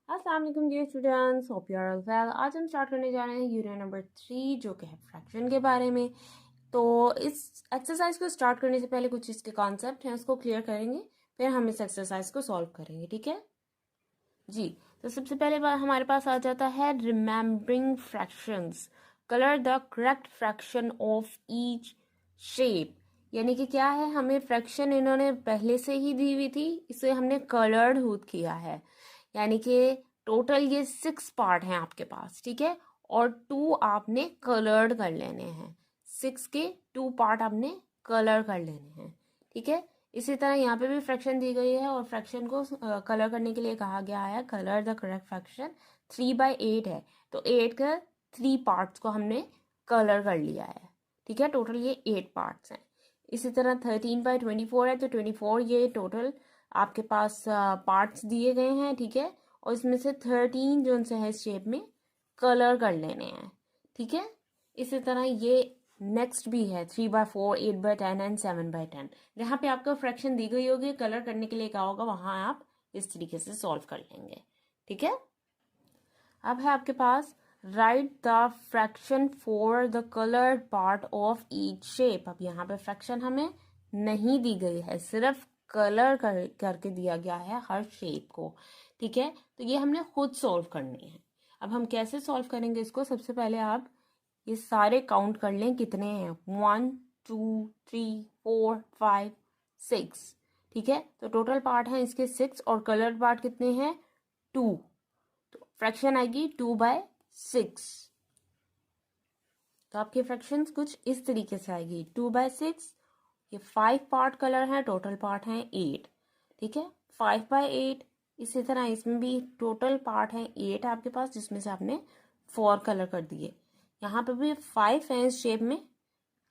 अस्सलाम वालेकुम dear students, hope you are all well. आज हम स्टार्ट करने जा रहे हैं यूनिट नंबर 3 जो कि है फ्रैक्शन के बारे में। तो इस एक्सरसाइज को स्टार्ट करने से पहले कुछ इसके कॉन्सेप्ट हैं उसको क्लियर करेंगे, फिर हम इस एक्सरसाइज को सॉल्व करेंगे। ठीक है जी। तो सबसे पहले बार हमारे पास आ जाता है remembering fractions. Colour the correct fraction of each shape. यानी कि क्या है, हमें फ्रैक्शन इन्होंने पहले से ही दी हुई थी, इसे हमने कलर्ड हुड किया है। यानी कि टोटल ये 6 पार्ट हैं आपके पास, ठीक है, और 2 आपने कलर्ड कर लेने हैं। 6 के 2 पार्ट आपने कलर कर लेने हैं, ठीक है। इसी तरह यहाँ पे भी फ्रैक्शन दी गई है और फ्रैक्शन को कलर करने के लिए कहा गया है कलर द करेक्ट फ्रैक्शन। 3/8 है, तो 8 का 3 पार्ट्स को हमने कलर कर लिया है, ठीक है। टोटल ये 8 पार्ट्स हैं। इसी तरह 13/24 है, तो 24 ये टोटल आपके पास पार्ट्स दिए गए हैं, ठीक है। और इसमें से 13 जो उनसे है इस शेप में कलर कर लेने हैं, ठीक है। इसी तरह ये नेक्स्ट भी है 3/4, 8/10 एंड 7/10। जहाँ पे आपको फ्रैक्शन दी गई होगी कलर करने के लिए क्या होगा, वहां आप इस तरीके से सॉल्व कर लेंगे, ठीक है। अब है आपके पास write the fraction for the coloured part of each shape. अब यहाँ पे फ्रैक्शन हमें नहीं दी गई है, सिर्फ कलर करके दिया गया है हर शेप को, ठीक है। तो ये हमने खुद सॉल्व करनी है। अब हम कैसे सॉल्व करेंगे इसको, सबसे पहले आप ये सारे काउंट कर लें कितने हैं। 1 2 3 4 5 6, ठीक है। तो टोटल पार्ट है इसके 6 और कलर पार्ट कितने हैं 2। तो फ्रैक्शन आएगी 2/6। तो आपके फ्रैक्शंस कुछ इस तरीके से आएगी 2/6। ये 5 पार्ट कलर है, टोटल पार्ट है 8, ठीक है। 5/8। इसी तरह इसमें भी टोटल पार्ट है 8 आपके पास, जिसमें से आपने 4 कलर कर दिए। यहाँ पे भी 5 है इस शेप में,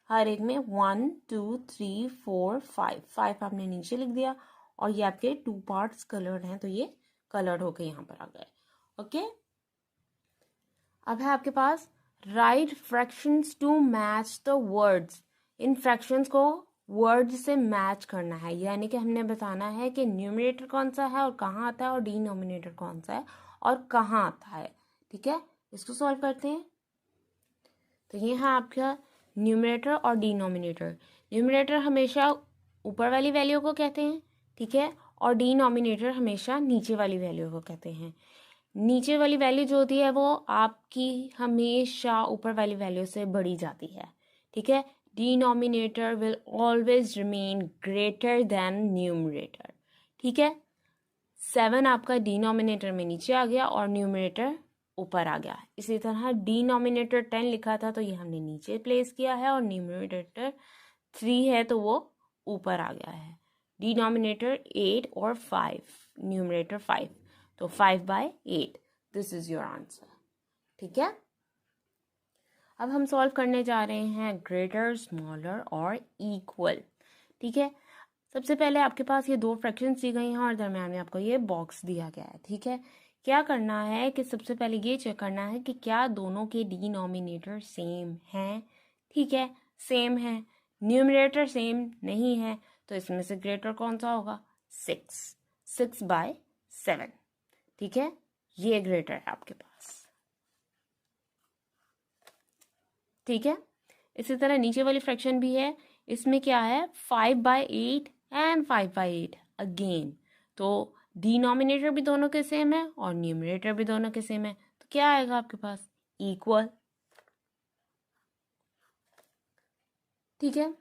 हर एक में 1 2 3 4 5 आपने नीचे लिख दिया। और ये आपके 2 पार्ट्स कलर्ड हैं, तो ये कलर्ड होके यहाँ पर आ गए, ओके। अब है आपके पास write fractions to match the words. इन फ्रैक्शंस को वर्ड से मैच करना है, यानी कि हमने बताना है कि न्यूमरेटर कौन सा है और कहाँ आता है, और डिनोमिनेटर कौन सा है और कहाँ आता है, ठीक है। इसको सॉल्व करते हैं। तो ये है आपका न्यूमरेटर और डिनोमिनेटर। न्यूमरेटर हमेशा ऊपर वाली वैल्यू को कहते हैं, ठीक है, और डिनोमिनेटर हमेशा नीचे वाली वैल्यू को कहते हैं। नीचे वाली वैल्यू जो होती है वो आपकी हमेशा ऊपर वाली वैल्यू से बढ़ी जाती है, ठीक है। Denominator will always remain greater than numerator, ठीक है। 7 आपका डिनोमिनेटर में नीचे आ गया और न्यूमरेटर ऊपर आ गया। इसी तरह डिनोमिनेटर 10 लिखा था तो ये हमने नीचे प्लेस किया है, और न्यूमरेटर 3 है तो वो ऊपर आ गया है। डिनोमिनेटर 8 और 5, न्यूमरेटर 5, तो 5/8। दिस इज योर आंसर, ठीक है। अब हम सॉल्व करने जा रहे हैं ग्रेटर, स्मॉलर और इक्वल, ठीक है। सबसे पहले आपके पास ये 2 फ्रैक्शंस दी गई हैं और दरम्यान में आपको ये बॉक्स दिया गया है, ठीक है। क्या करना है कि सबसे पहले ये चेक करना है कि क्या दोनों के डिनोमिनेटर सेम हैं, ठीक है। सेम है, न्यूमरेटर सेम नहीं है, तो इसमें से ग्रेटर कौन सा होगा, 6/7, ठीक है। ये ग्रेटर है आपके पास, ठीक है। इसी तरह नीचे वाली फ्रैक्शन भी है, इसमें क्या है 5/8 एंड 5/8 अगेन। तो डिनोमिनेटर भी दोनों के सेम है और न्यूमरेटर भी दोनों के सेम है, तो क्या आएगा आपके पास, इक्वल, ठीक है।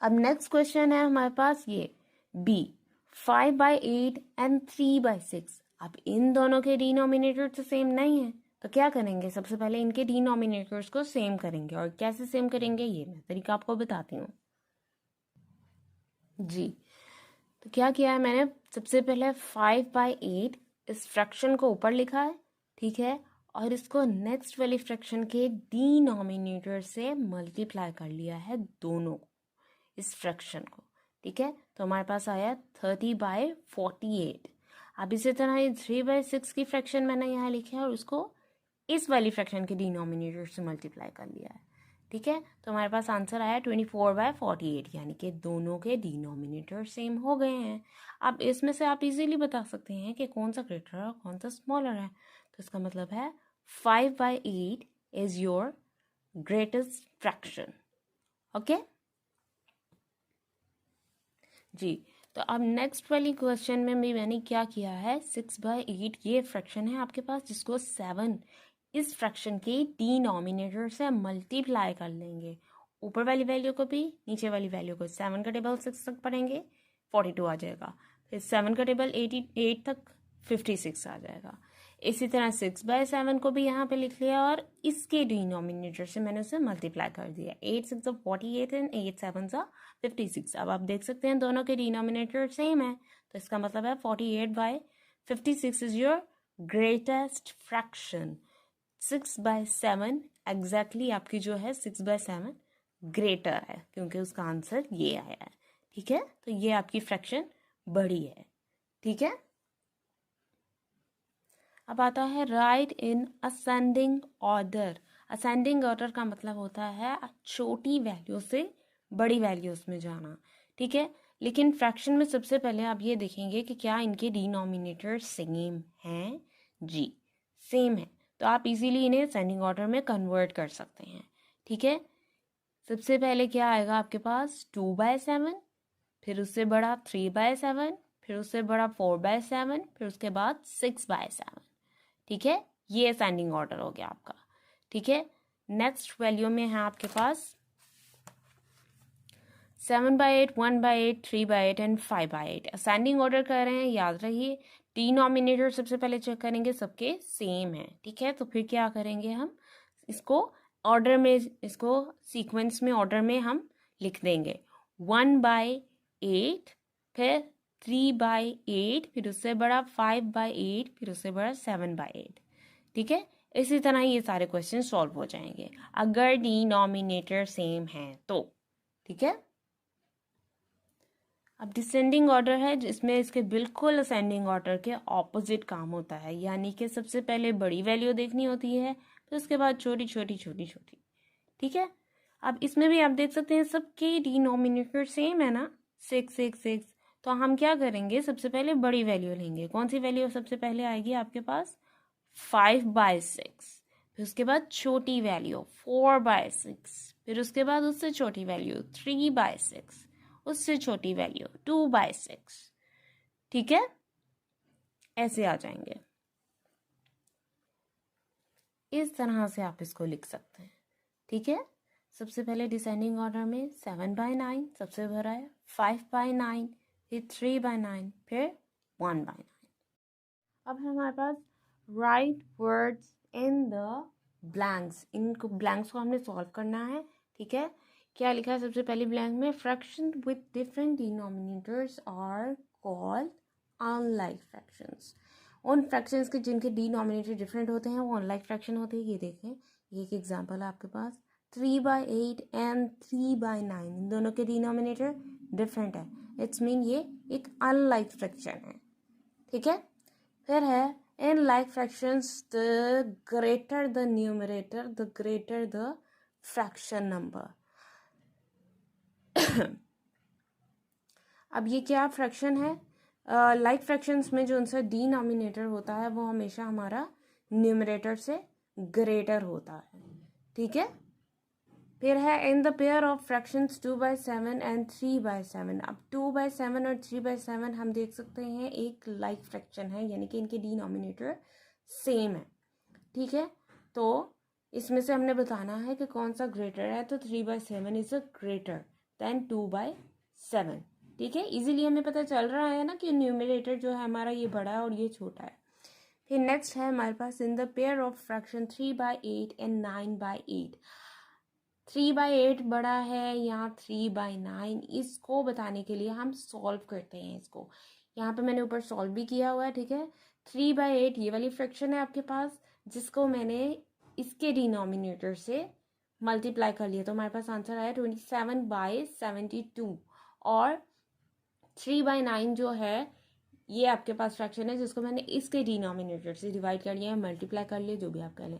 अब नेक्स्ट क्वेश्चन है हमारे पास ये बी, 5/8 एंड 3/6। अब इन दोनों के डिनोमिनेटर तो सेम नहीं है, तो क्या करेंगे, सबसे पहले इनके डिनोमिनेटर्स को सेम करेंगे। और कैसे सेम करेंगे ये मैं तरीका आपको बताती हूँ जी। तो क्या किया है मैंने, सबसे पहले 5/8 इस फ्रैक्शन को ऊपर लिखा है, ठीक है, और इसको नेक्स्ट वाली फ्रैक्शन के डिनोमिनेटर से मल्टीप्लाई कर लिया है दोनों को, इस फ्रैक्शन को, ठीक है। तो हमारे पास आया 30/48। अब इसी तरह ये 3/6 की फ्रैक्शन मैंने यहाँ लिखी है और उसको इस वाली फ्रैक्शन के डिनोमिनेटर से मल्टीप्लाई कर लिया है, ठीक है, तो हमारे पास आंसर आया 24/48, यानी कि दोनों के डिनोमिनेटर सेम हो गए हैं। अब इसमें से आप इजीली बता सकते हैं कि कौन सा ग्रेटर है और कौन सा स्मॉलर है। तो इसका मतलब है 5/8 is your greatest fraction. Okay जी, तो अब नेक्स्ट वाली क्वेश्चन में भी मैंने क्या किया है, 6/8 ये फ्रैक्शन है आपके पास, जिसको 7 इस फ्रैक्शन के डिनोमिनेटर से मल्टीप्लाई कर लेंगे। ऊपर वाली वैल्यू को भी नीचे वाली वैल्यू को, 7 का टेबल 6 तक पढ़ेंगे 42 आ जाएगा, फिर 7 का टेबल 88 तक 56 आ जाएगा। इसी तरह 6/7 को भी यहाँ पे लिख लिया और इसके डिनोमिनेटर से मैंने उसे मल्टीप्लाई कर दिया। 8 6 48 एंड 8 7 56। अब आप देख सकते हैं दोनों के डिनोमिनेटर सेम है, तो इसका मतलब है 48/56 is your greatest fraction. 6/7 exactly आपकी जो है 6/7 ग्रेटर है, क्योंकि उसका आंसर ये आया है। ठीक है, तो ये आपकी फ्रैक्शन बड़ी है। ठीक है, अब आता है right in ascending order. Ascending order का मतलब होता है छोटी वैल्यू से बड़ी वैल्यूज में जाना। ठीक है, लेकिन फ्रैक्शन में सबसे पहले आप ये देखेंगे कि क्या इनके डिनोमिनेटर सेम हैं। जी सेम है, तो आप इजीली इन्हें असेंडिंग ऑर्डर में कन्वर्ट कर सकते हैं। ठीक है, सबसे पहले क्या आएगा आपके पास 2/7, फिर उससे बड़ा 3/7, फिर उससे बड़ा 4/7, फिर उसके बाद 6/7। ठीक है, ये असेंडिंग ऑर्डर हो गया आपका। ठीक है, नेक्स्ट वैल्यू में है आपके पास 7/8, 1/8, 3/8 एंड 5/8। असेंडिंग ऑर्डर कर रहे हैं, याद रहिए डिनोमिनेटर सबसे पहले चेक करेंगे सबके सेम है। ठीक है, तो फिर क्या करेंगे हम इसको ऑर्डर में, इसको सीक्वेंस में ऑर्डर में हम लिख देंगे। 1/8, फिर 3/8, फिर उससे बड़ा 5/8, फिर उससे बड़ा 7/8। ठीक है, इसी तरह ये सारे क्वेश्चन सॉल्व हो जाएंगे अगर डिनोमिनेटर सेम है तो। ठीक है, अब डिसेंडिंग ऑर्डर है जिसमें इसके बिल्कुल असेंडिंग ऑर्डर के ऑपोजिट काम होता है, यानी कि सबसे पहले बड़ी वैल्यू देखनी होती है, फिर उसके बाद छोटी छोटी छोटी छोटी। ठीक है, अब इसमें भी आप देख सकते हैं सबके डिनोमिनेटर सेम है ना, 6 6 6। तो हम क्या करेंगे, सबसे पहले बड़ी वैल्यू लेंगे। कौन सी वैल्यू सबसे पहले आएगी आपके पास, 5/6, फिर उसके बाद छोटी वैल्यू 4/6, फिर उसके बाद उससे छोटी वैल्यू 3/6, उससे छोटी वैल्यू 2/6। ठीक है, ऐसे आ जाएंगे। इस तरह से आप इसको लिख सकते हैं। ठीक है, सबसे पहले डिसेंडिंग ऑर्डर में 7/9 सबसे बड़ा है, 5/9, फिर 3/9, फिर 1/9। अब है हमारे पास write words in the blanks. इनको ब्लैंक्स को हमने सॉल्व करना है। ठीक है, क्या लिखा है सबसे पहली ब्लैंक में, fraction with different denominators are called unlike fractions. उन फ्रैक्शंस के जिनके डिनोमिनेटर डिफरेंट होते हैं वो अनलाइक फ्रैक्शन होते हैं। ये देखें, ये एक एग्जांपल है आपके पास, 3/8 एंड 3/9, इन दोनों के डिनोमिनेटर डिफरेंट है, इट्स मीन ये एक अनलाइक फ्रैक्शन है। ठीक है, फिर है in like fractions the greater the numerator the greater the fraction number. अब ये क्या फ्रैक्शन है, लाइक फ्रैक्शंस में जो उनका डिनोमिनेटर होता है वो हमेशा हमारा न्यूमरेटर से ग्रेटर होता है। ठीक है, फिर है इन the pair of fractions 2/7 and 3/7। अब 2/7 और 3/7 हम देख सकते हैं एक लाइक फ्रैक्शन है, यानी कि इनके डिनोमिनेटर सेम है। ठीक है, तो इसमें से हमने बताना है कि कौन सा ग्रेटर है, तो 3/7 इज अ ग्रेटर देन 2/7। ठीक है, इजीली हमें पता चल रहा है ना कि न्यूमरेटर जो है हमारा ये बड़ा है और ये छोटा है। फिर नेक्स्ट है हमारे पास in the pair of fraction 3/8 and 9/8। 3/8 बड़ा है या 3/9, इसको बताने के लिए हम सॉल्व करते हैं इसको। यहाँ पे मैंने ऊपर सॉल्व भी किया हुआ है। ठीक है, 3/8 ये वाली फ्रैक्शन है आपके पास, जिसको मैंने इसके डिनोमिनेटर से मल्टीप्लाई कर लिया, तो हमारे पास आंसर आया 27/72। और 3/9 जो है ये आपके पास फ्रैक्शन है जिसको मैंने इसके डिनोमिनेटर से डिवाइड कर लिया है, मल्टीप्लाई कर लिया, जो भी आप कह लें।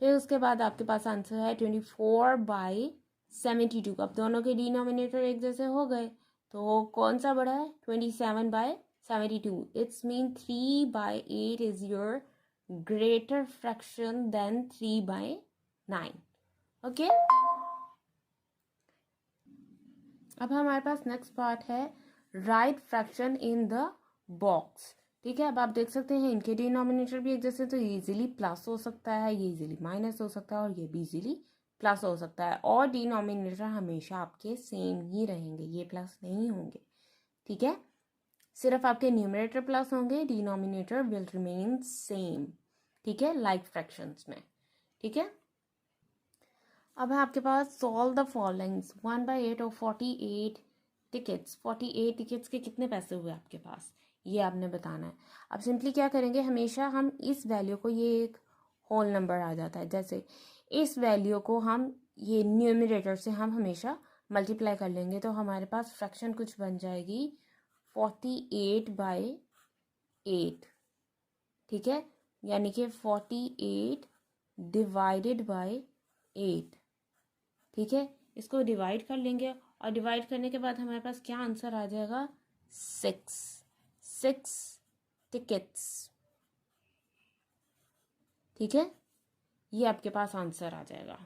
फिर उसके बाद आपके पास आंसर है 24/72। अब दोनों के डिनोमिनेटर एक जैसे हो गए, तो कौन सा बड़ा है? 27/72। It's mean 3/8 is your greater fraction then 3/9। Okay, अब हमारे पास नेक्स्ट पार्ट है right fraction in the box. ठीक है, अब आप देख सकते हैं इनके डिनोमिनेटर भी एक जैसे, तो ये इजीली प्लस हो सकता है, ये इजीली माइनस हो सकता है, और ये भी इजीली प्लस हो सकता है। और डिनोमिनेटर हमेशा आपके सेम ही रहेंगे, ये प्लस नहीं होंगे। ठीक है, सिर्फ आपके न्यूमरेटर प्लस होंगे, डिनोमिनेटर विल रिमेन सेम। ठीक है, लाइक फ्रैक्शंस में। ठीक है, अब है आपके पास सॉल्व द फॉलोइंग्स 1/8 और 48 टिकट्स। 48 टिकट्स के कितने पैसे हुए आपके पास, ये आपने बताना है। अब सिंपली क्या करेंगे, हमेशा हम इस वैल्यू को, ये एक होल नंबर आ जाता है, जैसे इस वैल्यू को हम ये न्यूमरेटर से हम हमेशा मल्टीप्लाई कर लेंगे, तो हमारे पास फ्रैक्शन कुछ बन जाएगी 48/8। ठीक है, यानी कि 48 डिवाइडेड बाय 8। ठीक है, इसको डिवाइड कर लेंगे, और डिवाइड करने के बाद हमारे पास क्या आंसर आ जाएगा? 6 टिकट्स। ठीक है, ये आपके पास आंसर आ जाएगा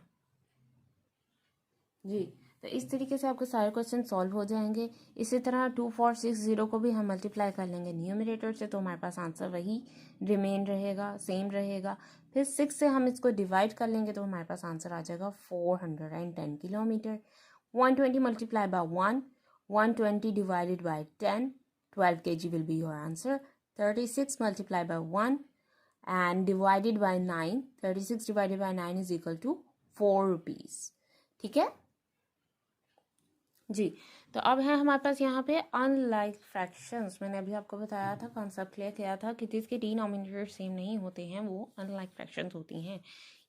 जी। तो इस तरीके से आपके सारे क्वेश्चन सॉल्व हो जाएंगे। इसी तरह 2460 को भी हम मल्टीप्लाई कर लेंगे न्यूमरेटर से, तो हमारे पास आंसर वही रिमेन रहेगा, सेम रहेगा। फिर 6 से हम इसको डिवाइड कर लेंगे, तो हमारे पास आंसर आ जाएगा 410 kilometre. 120 multiply by 1, 120 divided by 10, 12 kg will be your answer. 36 multiply by 1 and divided by 9, 36 divided by 9 is equal to 4 rupees। ठीक है जी। तो अब है हमारे पास यहाँ पे अनलाइक फ्रैक्शंस। मैंने अभी आपको बताया था, कॉन्सेप्ट क्लियर किया था कि जिसके डिनोमिनेटर सेम नहीं होते हैं वो अनलाइक फ्रैक्शंस होती हैं।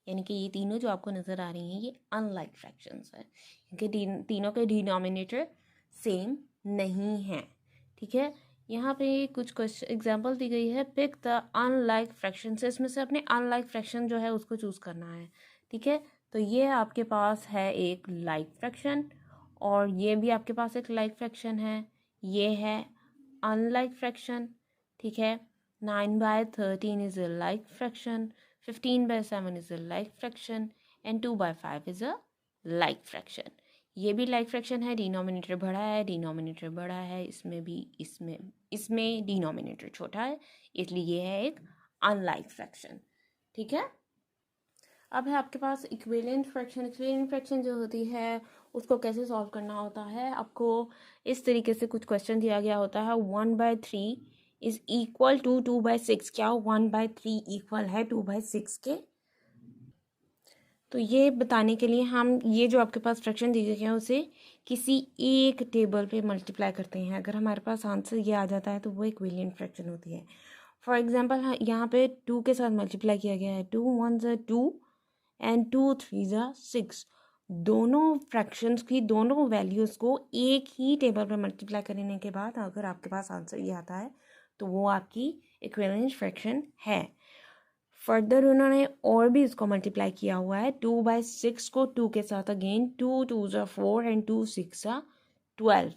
यानी कि ये तीनों जो आपको नज़र आ रही हैं ये अनलाइक फ्रैक्शंस है, क्योंकि तीनों के डिनोमिनेटर सेम नहीं हैं। ठीक है, यहाँ पे कुछ क्वेश्चन एग्जाम्पल दी गई है, पिक द अनलाइक फ्रैक्शन से, इसमें से अपने अनलाइक फ्रैक्शन जो है उसको चूज़ करना है। ठीक है, तो ये आपके पास है एक लाइक फ्रैक्शन, और ये भी आपके पास एक लाइक फ्रैक्शन है, ये है अनलाइक फ्रैक्शन। ठीक है, 9/13 is a like fraction, 15/7 is a like fraction, and 2/5 is a like fraction. ये भी लाइक फ्रैक्शन है, डिनोमिनेटर बड़ा है, डिनोमिनेटर बड़ा है, इसमें भी, इसमें डिनोमिनेटर छोटा है, इसलिए ये है एक अनलाइक फ्रैक्शन। ठीक है, अब है आपके पास इक्विवेलेंट फ्रैक्शन। इक्विवेलेंट फ्रैक्शन जो होती है उसको कैसे सॉल्व करना होता है, आपको इस तरीके से कुछ क्वेश्चन दिया गया होता है। 1/3 इज इक्वल टू 2/6। क्या 1/3 इक्वल है 2/6 के? तो ये बताने के लिए हम ये जो आपके पास फ्रैक्शन दी गई है उसे किसी एक टेबल पे मल्टीप्लाई करते हैं। अगर हमारे पास आंसर ये आ जाता है तो वो इक्विवेलेंट फ्रैक्शन होती है। फॉर एग्जांपल यहाँ पे 2 के साथ मल्टीप्लाई किया गया है, 2 1 ज़ा 2 एंड 2 3 ज़ा 6। दोनों फ्रैक्शंस की दोनों वैल्यूज़ को एक ही टेबल पर मल्टीप्लाई करने के बाद अगर आपके पास आंसर ये आता है तो वो आपकी इक्विवेलेंट फ्रैक्शन है। फर्दर उन्होंने और भी इसको मल्टीप्लाई किया हुआ है, 2/6 को 2 के साथ अगेन, 2 2 ज़ा 4 एंड 2 6 ज़ा 12।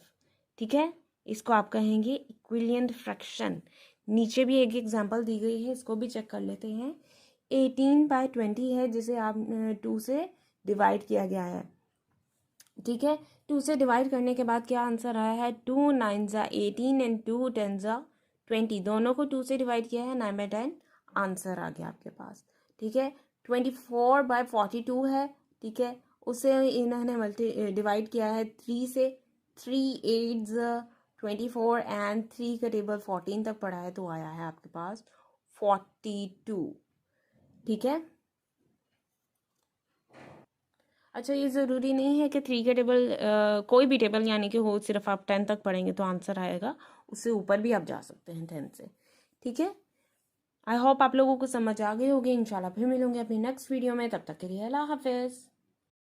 ठीक है, इसको आप कहेंगे इक्विवेलेंट फ्रैक्शन। नीचे भी एक एग्जांपल दी गई है, इसको भी चेक कर लेते हैं। 18/20 है जिसे आप 2 से डिवाइड किया गया है। ठीक है, 2 से डिवाइड करने के बाद क्या आंसर आया है? 2 9 ज़ा 18 एंड 2 10 ज़ा 20। दोनों को 2 से डिवाइड किया है, 9/10 आंसर आ गया आपके पास। ठीक है, 24/42 है। ठीक है, उसे इन्होंने डिवाइड किया है 3 से, 3 8 ज़ा 24 एंड 3 का टेबल 14 तक पढ़ा है, तो आया है आपके पास 42। ठीक है, अच्छा, ये ज़रूरी नहीं है कि 3 का टेबल कोई भी टेबल यानी कि हो, सिर्फ आप 10 तक पढ़ेंगे तो आंसर आएगा, उससे ऊपर भी आप जा सकते हैं 10 से। ठीक है, आई होप आप लोगों को समझ आ गई होगी। इंशाल्लाह फिर मिलूंगे अपनी नेक्स्ट वीडियो में, तब तक के लिए अल्लाह हाफिज़।